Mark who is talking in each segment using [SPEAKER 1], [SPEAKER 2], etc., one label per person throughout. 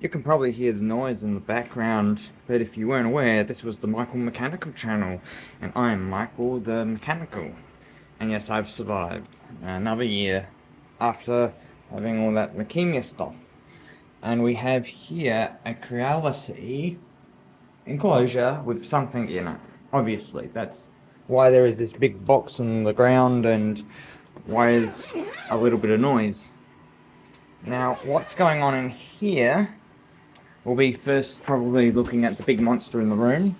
[SPEAKER 1] You can probably hear the noise in the background, but if you weren't aware, this was the Michael Mechanical channel, and I am Michael the Mechanical. And yes, I've survived another year after having all that leukemia stuff. And we have here a Creality enclosure with something in it. Obviously, that's why there is this big box on the ground and why there's a little bit of noise. Now, what's going on in here? We'll be first probably looking at the big monster in the room.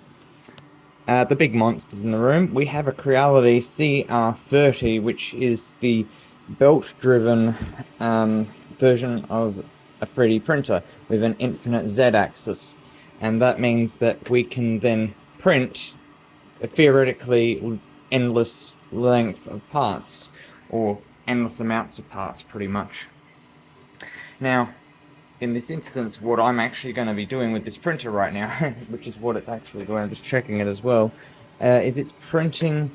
[SPEAKER 1] The big monsters in the room. We have a Creality CR30, which is the belt-driven version of a 3D printer with an infinite Z-axis. And that means that we can then print a theoretically endless length of parts, or endless amounts of parts, pretty much. Now, in this instance, what I'm actually going to be doing with this printer right now, which is what it's actually doing, I'm just checking it as well, is it's printing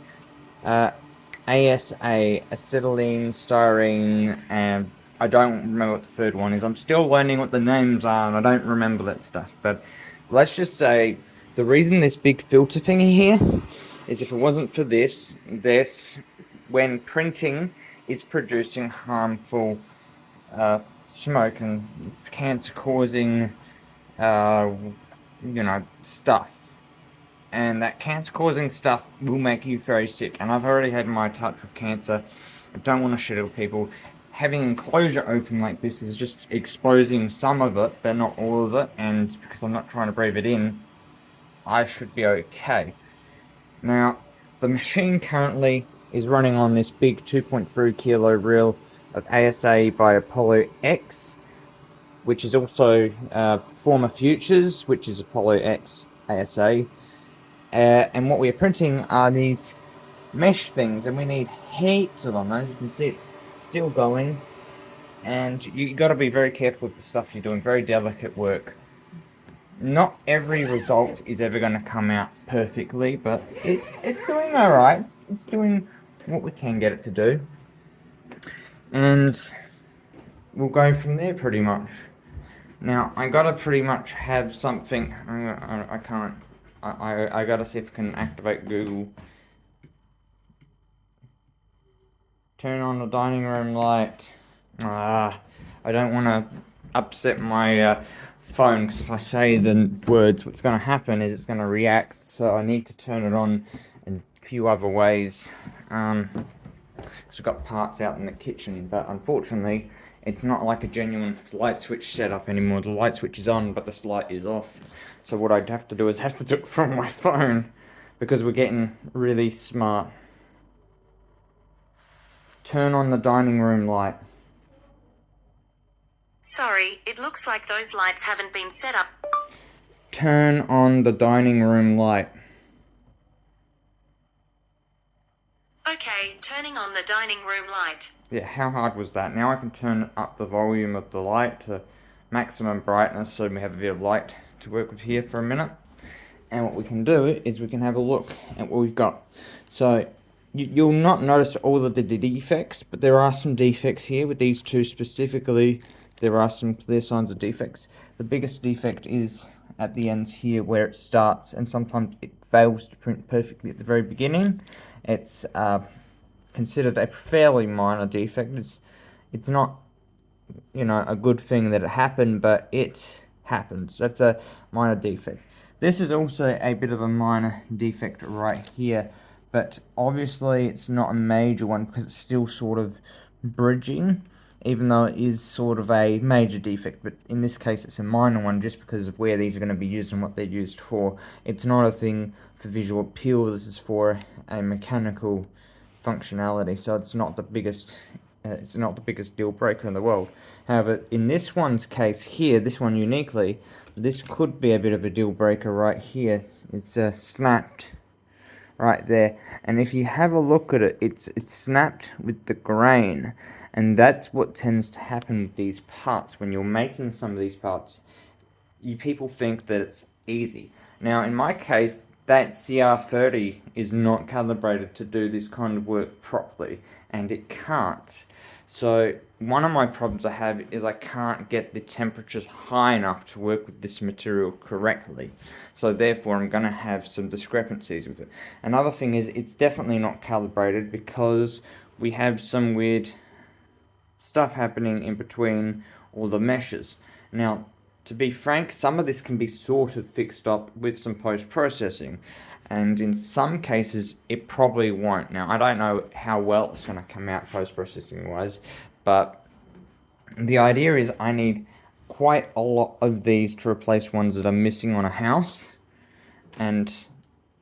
[SPEAKER 1] ASA, acetylene, styrene, and I don't remember what the third one is. I'm still learning what the names are, and I don't remember that stuff. But let's just say the reason this big filter thingy here is if it wasn't for this, when printing, is producing harmful smoke and cancer-causing, stuff. And that cancer-causing stuff will make you very sick. And I've already had my touch with cancer. I don't want to shit at people. Having enclosure open like this is just exposing some of it, but not all of it. And because I'm not trying to breathe it in, I should be okay. Now, the machine currently is running on this big 2.3 kilo reel of ASA by Apollo X, which is also former Futures, which is Apollo X ASA. And what we're printing are these mesh things, and we need heaps of them. As you can see, it's still going, and you got to be very careful with the stuff you're doing. Very delicate work. Not every result is ever going to come out perfectly, but it's doing all right. It's doing what we can get it to do, and we'll go from there pretty much. Now I gotta pretty much have something. I can't. I gotta see if I can activate Google. Turn on the dining room light. I don't want to upset my phone, because if I say the words, what's going to happen is it's going to react. So I need to turn it on in a few other ways. Because we've got parts out in the kitchen, but unfortunately, it's not like a genuine light switch setup anymore. The light switch is on, but the light is off. So what I'd have to do is have to do it from my phone, because we're getting really smart. Turn on the dining room light.
[SPEAKER 2] Sorry, it looks like those lights haven't been set up.
[SPEAKER 1] Turn on the dining room light.
[SPEAKER 2] Okay, turning on the dining room light.
[SPEAKER 1] Yeah, how hard was that? Now I can turn up the volume of the light to maximum brightness, so we have a bit of light to work with here for a minute. And what we can do is we can have a look at what we've got. So you'll not notice all of the defects, but there are some defects here with these two specifically. There are some clear signs of defects. The biggest defect is at the ends here where it starts, and sometimes it fails to print perfectly at the very beginning. It's considered a fairly minor defect. It's not, a good thing that it happened, but it happens. That's a minor defect. This is also a bit of a minor defect right here, but obviously it's not a major one because it's still sort of bridging, even though it is sort of a major defect. But in this case it's a minor one just because of where these are going to be used and what they're used for. It's not a thing for visual appeal. This is for a mechanical functionality, so it's not the biggest deal breaker in the world. However, in this one's case here, this one uniquely, this could be a bit of a deal breaker right here. It's snapped right there, and if you have a look at it, it's snapped with the grain, and that's what tends to happen with these parts. When you're making some of these parts, people think that it's easy. Now in my case, that CR30 is not calibrated to do this kind of work properly, and it can't. So one of my problems I have is I can't get the temperatures high enough to work with this material correctly. So therefore I'm going to have some discrepancies with it. Another thing is it's definitely not calibrated because we have some weird stuff happening in between all the meshes. Now, to be frank, some of this can be sort of fixed up with some post-processing, and in some cases it probably won't. Now, I don't know how well it's going to come out post-processing wise, but the idea is I need quite a lot of these to replace ones that are missing on a house, and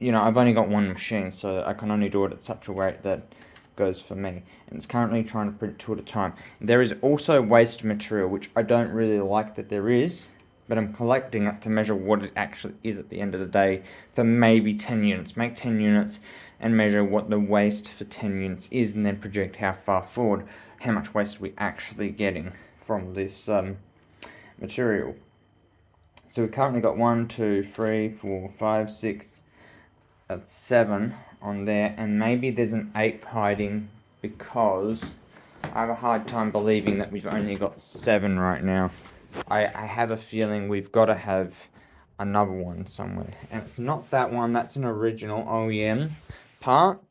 [SPEAKER 1] I've only got one machine, so I can only do it at such a rate that goes for me. And it's currently trying to print 2 at a time. There is also waste material, which I don't really like that there is, but I'm collecting it to measure what it actually is at the end of the day for maybe 10 units. Make 10 units and measure what the waste for 10 units is, and then project how far forward, how much waste we're actually getting from this material. So we've currently got 1, 2, 3, 4, 5, 6, that's 7 on there, and maybe there's an 8 hiding because I have a hard time believing that we've only got 7 right now. I have a feeling we've got to have another one somewhere, and it's not that one. That's an original OEM part.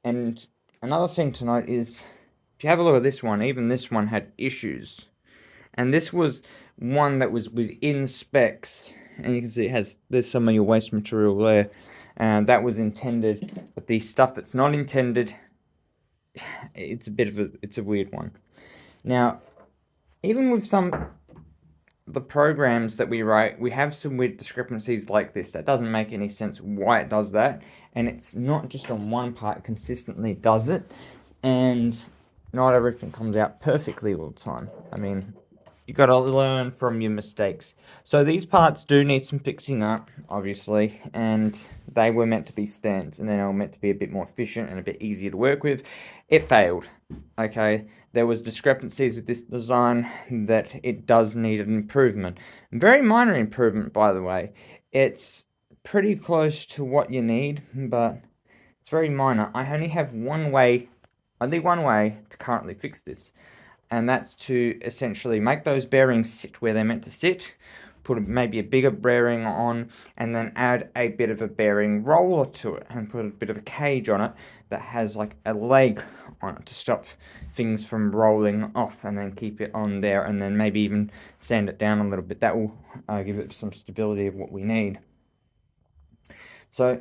[SPEAKER 1] And another thing to note is, if you have a look at this one, even this one had issues, and this was one that was within specs, and you can see there's some of your waste material there, and that was intended, but the stuff that's not intended, it's a weird one. Now, even with the programs that we write, we have some weird discrepancies like this. That doesn't make any sense why it does that, and it's not just on one part, it consistently does it, and not everything comes out perfectly all the time. I mean, you got to learn from your mistakes. So these parts do need some fixing up, obviously, and they were meant to be stands, and then they were meant to be a bit more efficient and a bit easier to work with. It failed. Okay, there was discrepancies with this design that it does need an improvement. Very minor improvement, by the way. It's pretty close to what you need, but it's very minor. I only have only one way to currently fix this, and that's to essentially make those bearings sit where they're meant to sit, put maybe a bigger bearing on, and then add a bit of a bearing roller to it, and put a bit of a cage on it that has like a leg on it to stop things from rolling off, and then keep it on there, and then maybe even sand it down a little bit. That will give it some stability of what we need. So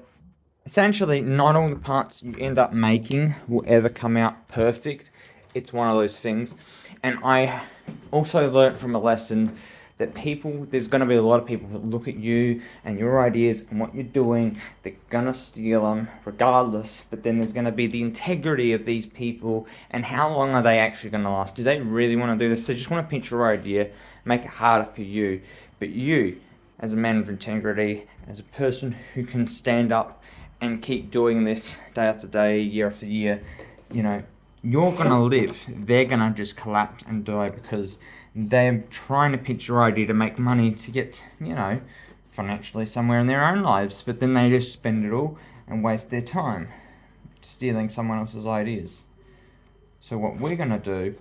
[SPEAKER 1] essentially, not all the parts you end up making will ever come out perfect. It's one of those things. And I also learned from a lesson that there's going to be a lot of people that look at you and your ideas and what you're doing, they're going to steal them regardless. But then there's going to be the integrity of these people, and how long are they actually going to last? Do they really want to do this? They just want to pinch your idea, make it harder for you. But you, as a man of integrity, as a person who can stand up and keep doing this day after day, year after year, you're gonna live. They're gonna just collapse and die because they're trying to pitch your idea to make money to get, financially somewhere in their own lives. But then they just spend it all and waste their time stealing someone else's ideas. So what we're gonna do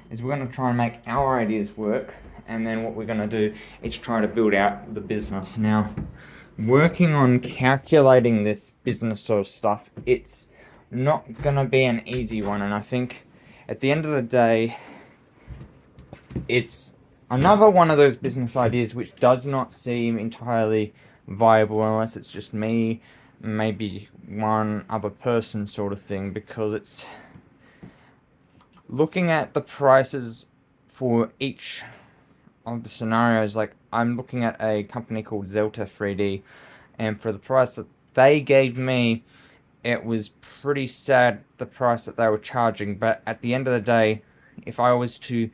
[SPEAKER 1] is we're gonna try and make our ideas work, and then what we're gonna do is try to build out the business. Now, working on calculating this business sort of stuff, it's not gonna be an easy one, and I think at the end of the day, it's another one of those business ideas which does not seem entirely viable unless it's just me, maybe one other person sort of thing, because it's looking at the prices for each of the scenarios. Like, I'm looking at a company called CR30, and for the price that they gave me, it was pretty sad, the price that they were charging. But at the end of the day, if I was to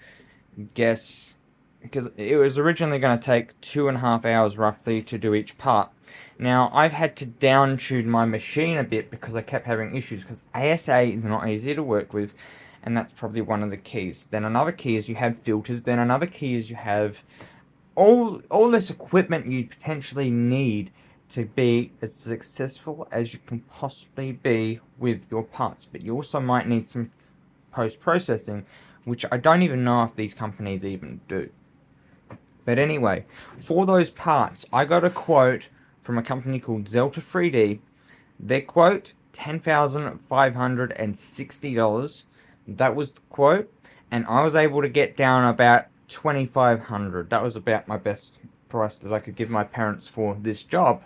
[SPEAKER 1] guess, because it was originally going to take 2.5 hours roughly to do each part. Now, I've had to down tune my machine a bit because I kept having issues, because ASA is not easy to work with, and that's probably one of the keys. Then another key is you have filters. Then another key is you have all this equipment you potentially need to be as successful as you can possibly be with your parts. But you also might need some post-processing, which I don't even know if these companies even do. But anyway, for those parts, I got a quote from a company called CR30. Their quote, $10,560. That was the quote, and I was able to get down about $2,500. That was about my best price that I could give my parents for this job,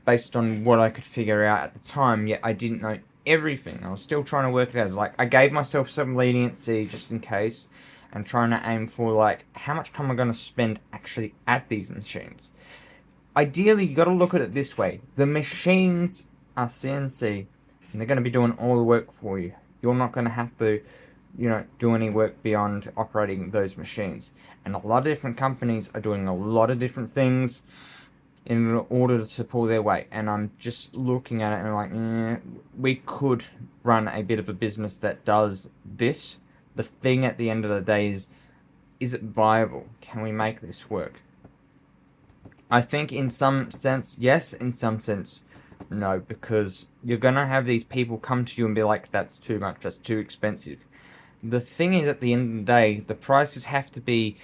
[SPEAKER 1] based on what I could figure out at the time. Yet I didn't know everything. I was still trying to work it out. Like, I gave myself some leniency just in case, and trying to aim for like how much time I'm going to spend actually at these machines. Ideally, you got to look at it this way: the machines are CNC, and they're going to be doing all the work for you. You're not going to have to, do any work beyond operating those machines. And a lot of different companies are doing a lot of different things in order to support their weight. And I'm just looking at it and I'm like, we could run a bit of a business that does this. The thing at the end of the day is it viable? Can we make this work? I think in some sense, yes. In some sense, no. Because you're going to have these people come to you and be like, that's too much, that's too expensive. The thing is, at the end of the day, the prices have to be...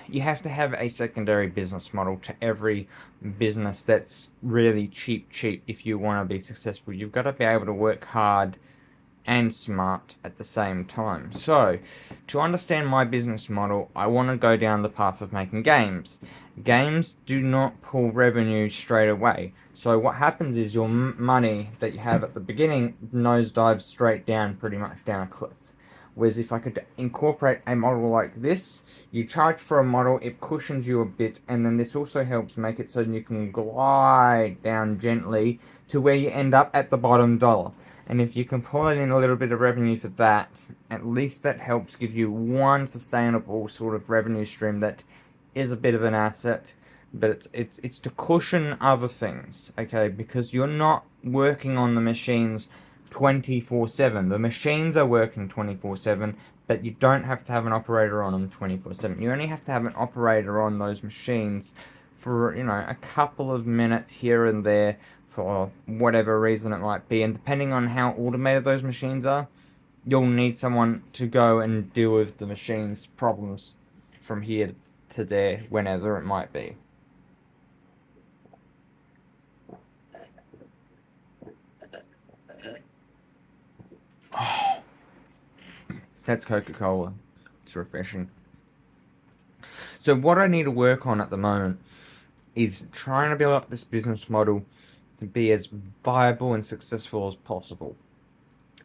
[SPEAKER 1] You have to have a secondary business model to every business that's really cheap if you want to be successful. You've got to be able to work hard and smart at the same time. So, to understand my business model, I want to go down the path of making games. Games do not pull revenue straight away. So what happens is your money that you have at the beginning nosedives straight down, pretty much down a cliff. Whereas if I could incorporate a model like this, you charge for a model, it cushions you a bit, and then this also helps make it so you can glide down gently to where you end up at the bottom dollar. And if you can pull in a little bit of revenue for that, at least that helps give you one sustainable sort of revenue stream that is a bit of an asset, but it's to cushion other things, okay? Because you're not working on the machines 24/7. The machines are working 24/7, but you don't have to have an operator on them 24/7. You only have to have an operator on those machines for, a couple of minutes here and there for whatever reason it might be. And depending on how automated those machines are, you'll need someone to go and deal with the machine's problems from here to there, whenever it might be. Oh, that's Coca-Cola. It's refreshing. So what I need to work on at the moment is trying to build up this business model to be as viable and successful as possible.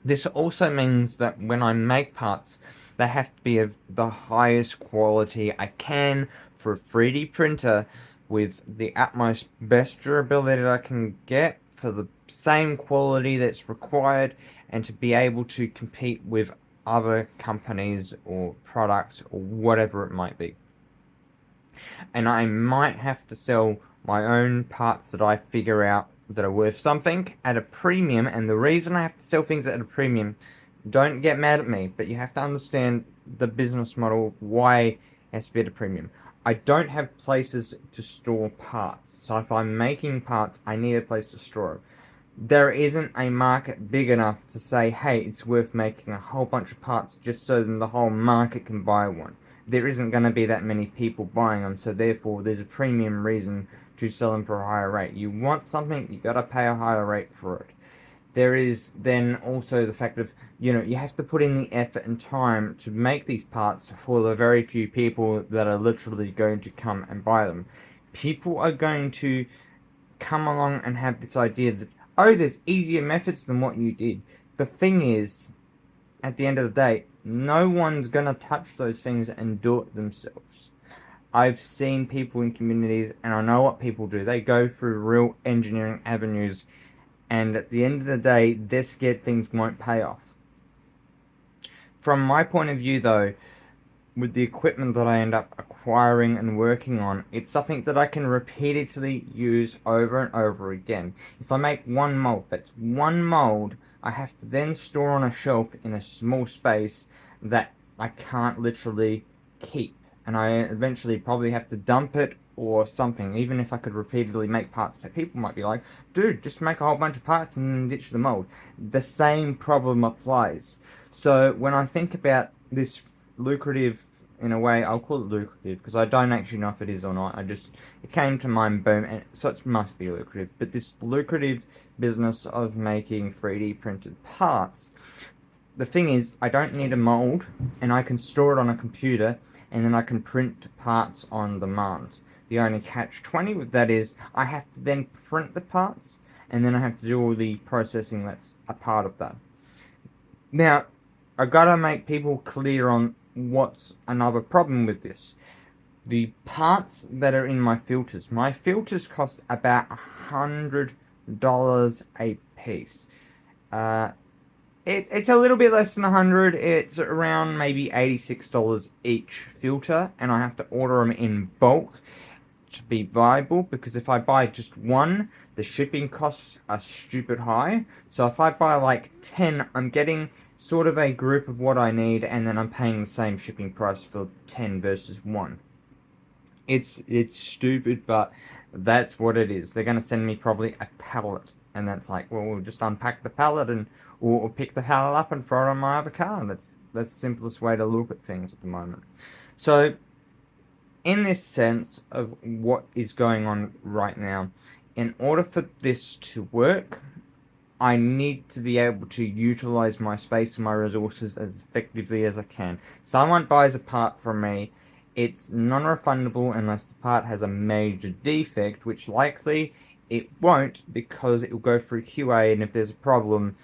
[SPEAKER 1] This also means that when I make parts, they have to be of the highest quality I can for a 3D printer, with the utmost best durability that I can get for the same quality that's required, and to be able to compete with other companies or products or whatever it might be. And I might have to sell my own parts that I figure out that are worth something at a premium. And the reason I have to sell things at a premium, don't get mad at me, but you have to understand the business model, why it has to be at a premium. I don't have places to store parts, so if I'm making parts, I need a place to store them. There isn't a market big enough to say, hey, it's worth making a whole bunch of parts just so that the whole market can buy one. There isn't going to be that many people buying them, so therefore there's a premium reason to sell them for a higher rate. You want something, you got to pay a higher rate for it. There is then also the fact of, you have to put in the effort and time to make these parts for the very few people that are literally going to come and buy them. People are going to come along and have this idea that, oh, there's easier methods than what you did. The thing is, at the end of the day, no one's going to touch those things and do it themselves. I've seen people in communities, and I know what people do. They go through real engineering avenues, and at the end of the day, they're scared things won't pay off. From my point of view, though, with the equipment that I end up acquiring and working on, it's something that I can repeatedly use over and over again. If I make one mold, that's one mold I have to then store on a shelf in a small space that I can't literally keep. And I eventually probably have to dump it or something, even if I could repeatedly make parts. But people might be like, dude, just make a whole bunch of parts and then ditch the mold. The same problem applies. So when I think about this lucrative in a way. I'll call it lucrative because I don't actually know if it is or not. It came to mind, boom, and so it must be lucrative. But this lucrative business of making 3D printed parts, the thing is, I don't need a mold, and I can store it on a computer, and then I can print parts on demand. The only catch-20 with that is I have to then print the parts, and then I have to do all the processing that's a part of that. Now, I gotta make people clear on what's another problem with this. The parts that are in my filters cost about $100 a piece. It's a little bit less than 100. It's around maybe $86 each filter, and I have to order them in bulk to be viable, because if I buy just one, the shipping costs are stupid high. So if I buy like 10, I'm getting sort of a group of what I need, and then I'm paying the same shipping price for 10 versus 1. It's stupid, but that's what it is. They're going to send me probably a pallet, and that's like, well, we'll just unpack the pallet and or pick the pallet up and throw it on my other car. That's the simplest way to look at things at the moment. So in this sense of what is going on right now, in order for this to work, I need to be able to utilize my space and my resources as effectively as I can. Someone buys a part from me, it's non-refundable unless the part has a major defect, which likely it won't, because it will go through QA, and if there's a problem,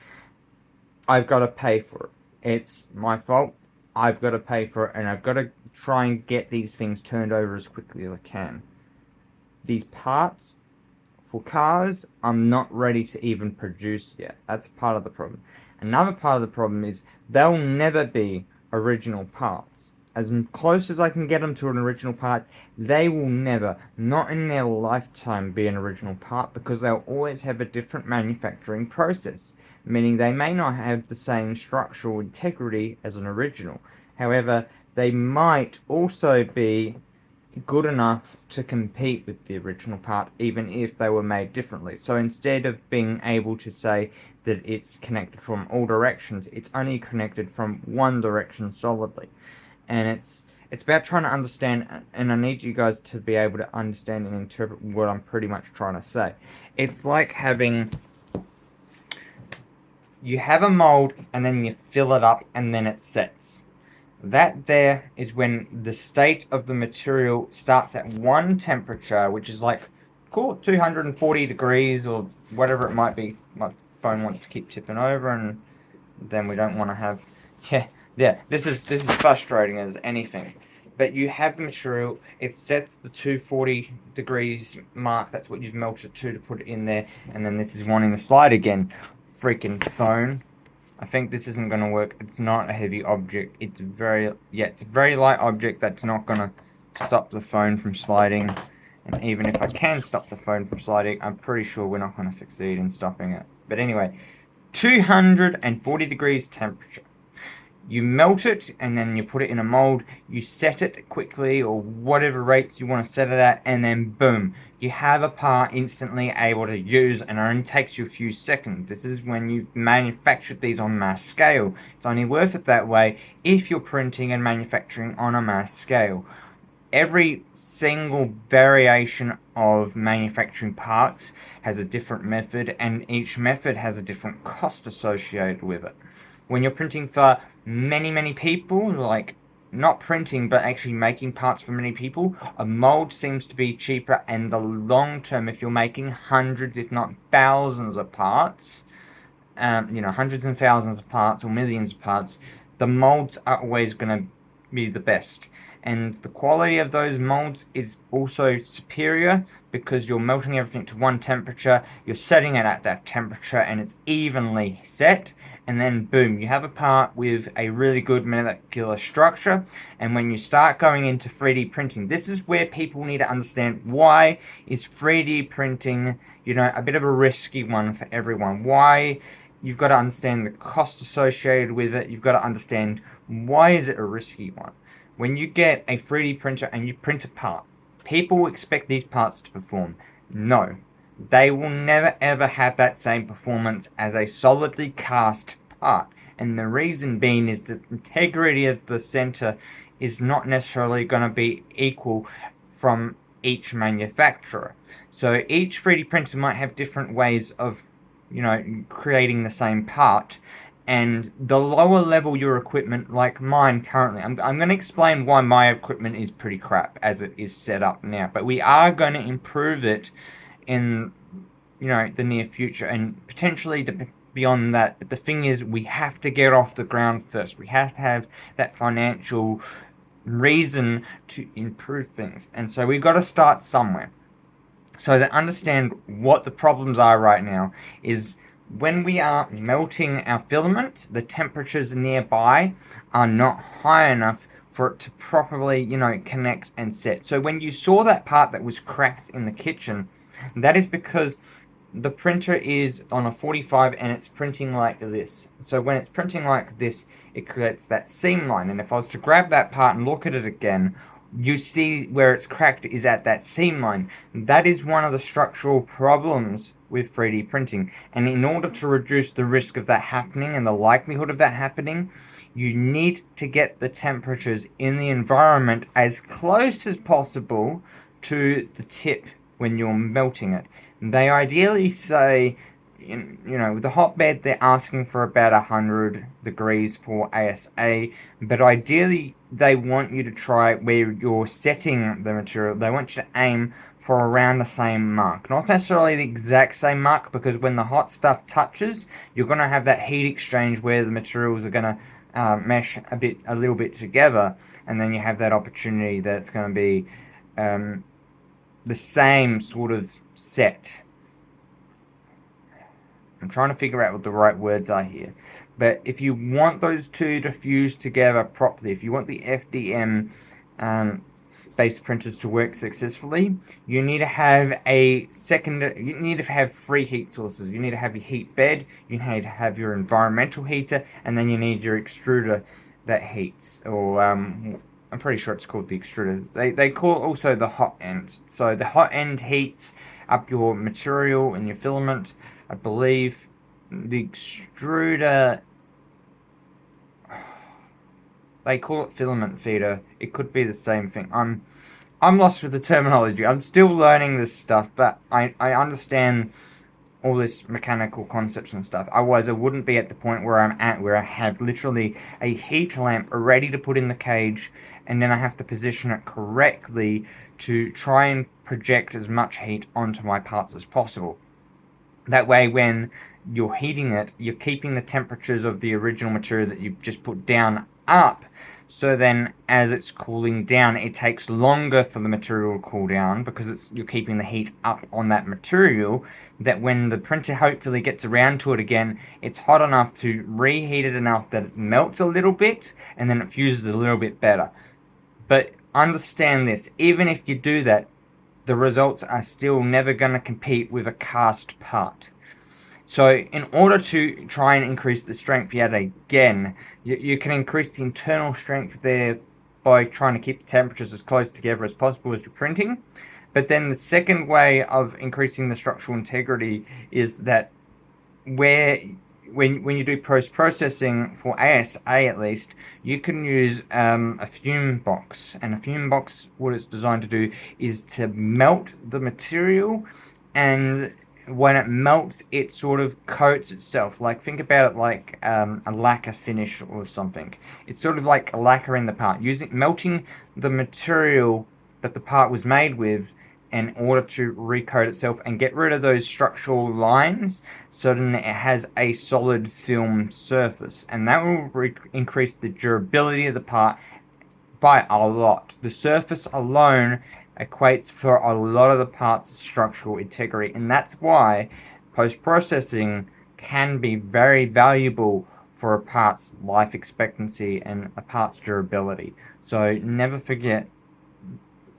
[SPEAKER 1] I've got to pay for it. It's my fault. I've got to pay for it, and I've got to try and get these things turned over as quickly as I can. These parts for cars, I'm not ready to even produce yet. That's part of the problem. Another part of the problem is they'll never be original parts. As close as I can get them to an original part, they will never, not in their lifetime, be an original part, because they'll always have a different manufacturing process, meaning they may not have the same structural integrity as an original. However, they might also be good enough to compete with the original part, even if they were made differently. So instead of being able to say that it's connected from all directions, it's only connected from one direction solidly. And it's about trying to understand, and I need you guys to be able to understand and interpret what I'm pretty much trying to say. It's like you have a mold, and then you fill it up, and then it sets. That there is when the state of the material starts at one temperature, which is like, call it 240 degrees or whatever it might be. My phone wants to keep tipping over, and then we don't want to have, yeah, this is frustrating as anything. But you have the material, it sets the 240 degrees mark, that's what you've melted to put it in there, and then this is wanting to slide again. Freaking phone. I think this isn't going to work. It's not a heavy object. It's a very light object that's not going to stop the phone from sliding. And even if I can stop the phone from sliding, I'm pretty sure we're not going to succeed in stopping it. But anyway, 240 degrees temperature. You melt it, and then you put it in a mold. You set it quickly, or whatever rates you want to set it at, and then boom, you have a part instantly able to use, and it only takes you a few seconds. This is when you've manufactured these on mass scale. It's only worth it that way if you're printing and manufacturing on a mass scale. Every single variation of manufacturing parts has a different method, and each method has a different cost associated with it. When you're printing for many people, like not printing but actually making parts for many people, a mold seems to be cheaper, and the long term, if you're making hundreds if not thousands of parts, hundreds and thousands of parts or millions of parts, the molds are always going to be the best. And the quality of those molds is also superior, because you're melting everything to one temperature, you're setting it at that temperature, and it's evenly set, and then boom, you have a part with a really good molecular structure. And when you start going into 3D printing, this is where people need to understand, why is 3D printing, a bit of a risky one for everyone. Why? You've got to understand the cost associated with it. You've got to understand, why is it a risky one? When you get a 3D printer and you print a part, people expect these parts to perform. No, they will never ever have that same performance as a solidly cast part. And the reason being is the integrity of the center is not necessarily going to be equal from each manufacturer. So each 3D printer might have different ways of, creating the same part. And the lower level your equipment, like mine currently, I'm going to explain why my equipment is pretty crap as it is set up now. But we are going to improve it in, the near future and potentially beyond that. But the thing is, we have to get off the ground first. We have to have that financial reason to improve things. And so we've got to start somewhere. So to understand what the problems are right now is when we are melting our filament, the temperatures nearby are not high enough for it to properly, connect and set. So when you saw that part that was cracked in the kitchen, that is because the printer is on a 45 and it's printing like this. So when it's printing like this, it creates that seam line. And if I was to grab that part and look at it again, you see where it's cracked is at that seam line. That is one of the structural problems with 3D printing. And in order to reduce the risk of that happening and the likelihood of that happening, you need to get the temperatures in the environment as close as possible to the tip when you're melting it. They ideally say, with the hotbed, they're asking for about 100 degrees for ASA, but ideally they want you to try where you're setting the material. They want you to aim for around the same mark. Not necessarily the exact same mark, because when the hot stuff touches, you're going to have that heat exchange where the materials are going to mesh a little bit together, and then you have that opportunity that it's going to be the same sort of set. I'm trying to figure out what the right words are here. But if you want those two to fuse together properly, if you want the FDM based printers to work successfully, you need to have you need to have 3 heat sources. You need to have your heat bed, you need to have your environmental heater, and then you need your extruder that heats, or I'm pretty sure it's called the extruder. They call it also the hot end. So the hot end heats up your material and your filament. I believe the extruder, they call it filament feeder. It could be the same thing. I'm lost with the terminology. I'm still learning this stuff, but I understand all this mechanical concepts and stuff. Otherwise, I wouldn't be at the point where I'm at, where I have literally a heat lamp ready to put in the cage, and then I have to position it correctly to try and project as much heat onto my parts as possible. That way, when you're heating it, you're keeping the temperatures of the original material that you've just put down up. So then, as it's cooling down, it takes longer for the material to cool down, because you're keeping the heat up on that material, that when the printer hopefully gets around to it again, it's hot enough to reheat it enough that it melts a little bit, and then it fuses a little bit better. But understand this, even if you do that, the results are still never going to compete with a cast part. So in order to try and increase the strength yet again, you can increase the internal strength there by trying to keep the temperatures as close together as possible as you're printing. But then the second way of increasing the structural integrity is that when you do post-processing for ASA at least, you can use a fume box. And a fume box, what it's designed to do is to melt the material, and when it melts, it sort of coats itself. Like, think about it like a lacquer finish or something. It's sort of like lacquering the part, melting the material that the part was made with in order to recoat itself and get rid of those structural lines, so then it has a solid film surface, and that will increase the durability of the part by a lot. The surface alone equates for a lot of the part's structural integrity, and that's why post-processing can be very valuable for a part's life expectancy and a part's durability. So never forget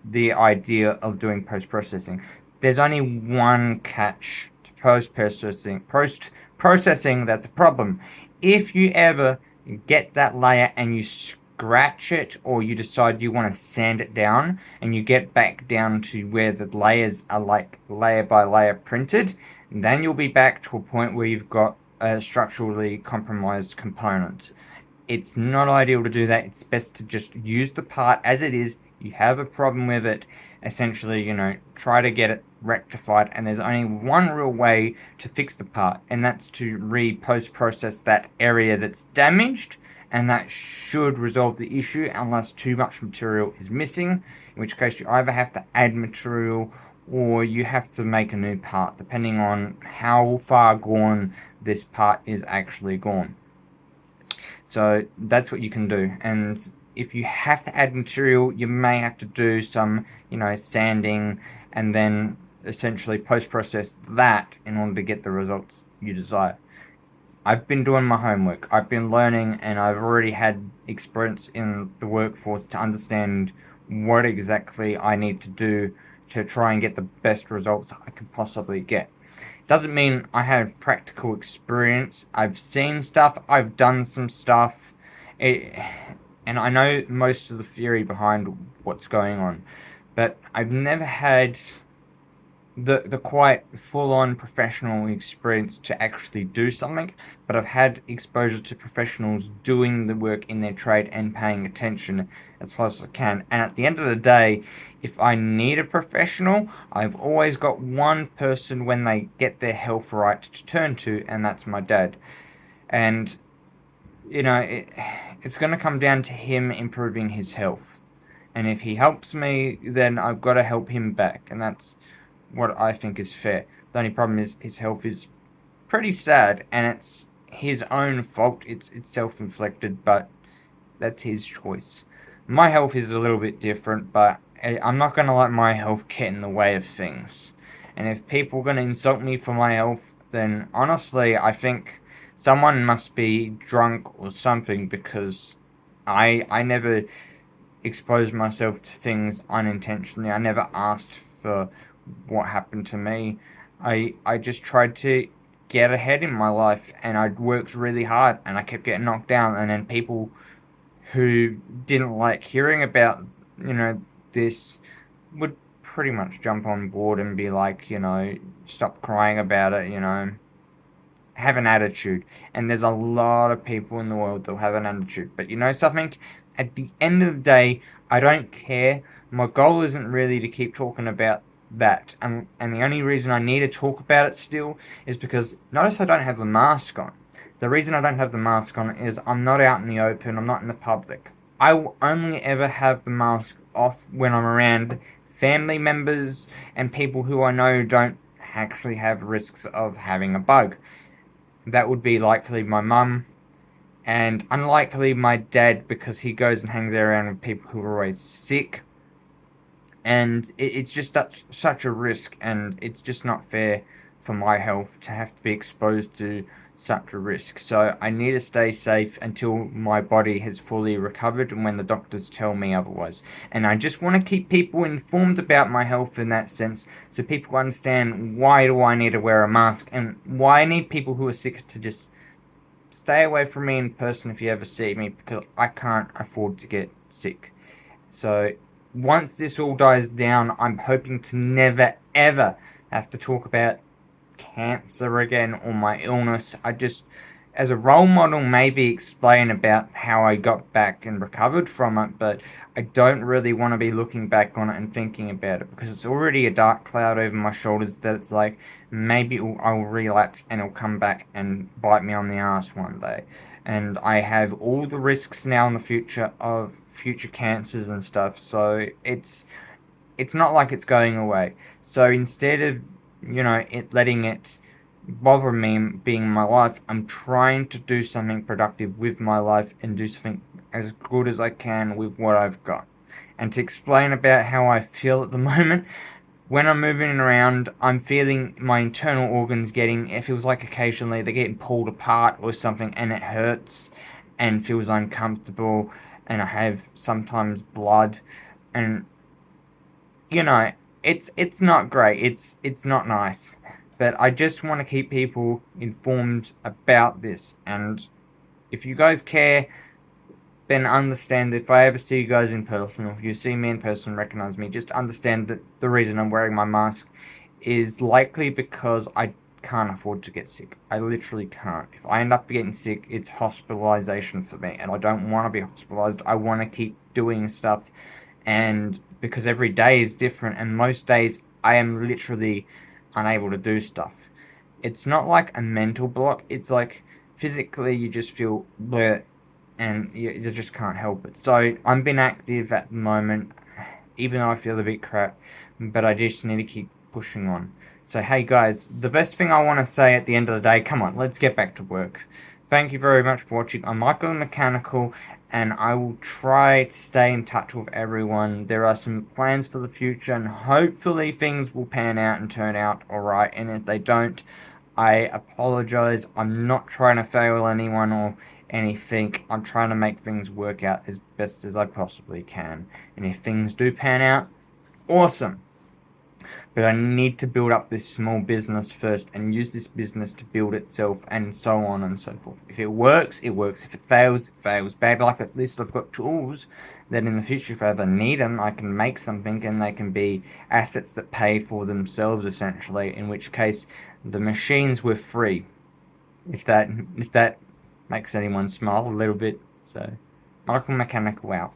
[SPEAKER 1] the idea of doing post-processing. There's only one catch to post-processing that's a problem. If you ever get that layer and you scratch it, or you decide you want to sand it down, and you get back down to where the layers are like layer by layer printed, then you'll be back to a point where you've got a structurally compromised component. It's not ideal to do that. It's best to just use the part as it is. You have a problem with it, essentially, try to get it rectified, and there's only one real way to fix the part, and that's to post process that area that's damaged, and that should resolve the issue unless too much material is missing, in which case you either have to add material or you have to make a new part, depending on how far gone this part is actually gone. So that's what you can do. And if you have to add material, you may have to do some, sanding, and then essentially post-process that in order to get the results you desire. I've been doing my homework. I've been learning, and I've already had experience in the workforce to understand what exactly I need to do to try and get the best results I can possibly get. Doesn't mean I have practical experience. I've seen stuff, I've done some stuff, and I know most of the theory behind what's going on, but I've never had the quite full-on professional experience to actually do something, but I've had exposure to professionals doing the work in their trade and paying attention as close as I can. And at the end of the day, if I need a professional, I've always got one person when they get their health right to turn to, and that's my dad. And it's going to come down to him improving his health. And if he helps me, then I've got to help him back, and that's what I think is fair. The only problem is his health is pretty sad, and it's his own fault. It's self-inflicted, but that's his choice. My health is a little bit different, but I'm not going to let my health get in the way of things. And if people are going to insult me for my health, then honestly, I think someone must be drunk or something, because I never exposed myself to things unintentionally. I never asked for what happened to me. I just tried to get ahead in my life, and I worked really hard, and I kept getting knocked down, and then people who didn't like hearing about this would pretty much jump on board and be like, stop crying about it, have an attitude. And there's a lot of people in the world that have an attitude, but something, at the end of the day, I don't care. My goal isn't really to keep talking about that, and the only reason I need to talk about it still is because, notice I don't have the mask on. The reason I don't have the mask on is I'm not out in the open, I'm not in the public. I will only ever have the mask off when I'm around family members and people who I know don't actually have risks of having a bug. That would be likely my mum, and unlikely my dad, because he goes and hangs around with people who are always sick, and it's just such a risk, and it's just not fair for my health to have to be exposed to such a risk. So I need to stay safe until my body has fully recovered and when the doctors tell me otherwise. And I just want to keep people informed about my health in that sense, so people understand why do I need to wear a mask, and why I need people who are sick to just stay away from me in person if you ever see me, because I can't afford to get sick. So once this all dies down, I'm hoping to never ever have to talk about cancer again or my illness. I just, as a role model, maybe explain about how I got back and recovered from it, but I don't really want to be looking back on it and thinking about it, because it's already a dark cloud over my shoulders that it's like, maybe I'll relapse and it'll come back and bite me on the ass one day. And I have all the risks now in the future of future cancers and stuff, so it's not like it's going away. So instead of letting it bother me being my life, I'm trying to do something productive with my life and do something as good as I can with what I've got. And to explain about how I feel at the moment, when I'm moving around, I'm feeling my internal organs it feels like occasionally they're getting pulled apart or something, and it hurts and feels uncomfortable, and I have sometimes blood, and it's not great. It's not nice. But I just want to keep people informed about this, and if you guys care, then understand that if I ever see you guys in person, or if you see me in person and recognize me, just understand that the reason I'm wearing my mask is likely because I can't afford to get sick. I literally can't. If I end up getting sick, it's hospitalization for me, and I don't want to be hospitalized. I want to keep doing stuff, and because every day is different, and most days I am literally unable to do stuff. It's not like a mental block, it's like physically you just feel bleh, and you just can't help it. So I'm being active at the moment, even though I feel a bit crap, but I just need to keep pushing on. So hey guys, the best thing I want to say at the end of the day, come on, let's get back to work. Thank you very much for watching. I'm Michael the Mechanical, and I will try to stay in touch with everyone. There are some plans for the future, and hopefully things will pan out and turn out alright, and if they don't, I apologize. I'm not trying to fail anyone or anything. I'm trying to make things work out as best as I possibly can. And if things do pan out, awesome. But I need to build up this small business first and use this business to build itself and so on and so forth. If it works, it works. If it fails, it fails. Bad luck, at least I've got tools that in the future, if I ever need them, I can make something and they can be assets that pay for themselves essentially, in which case the machines were free. If that makes anyone smile a little bit. So, Michael Mechanical out.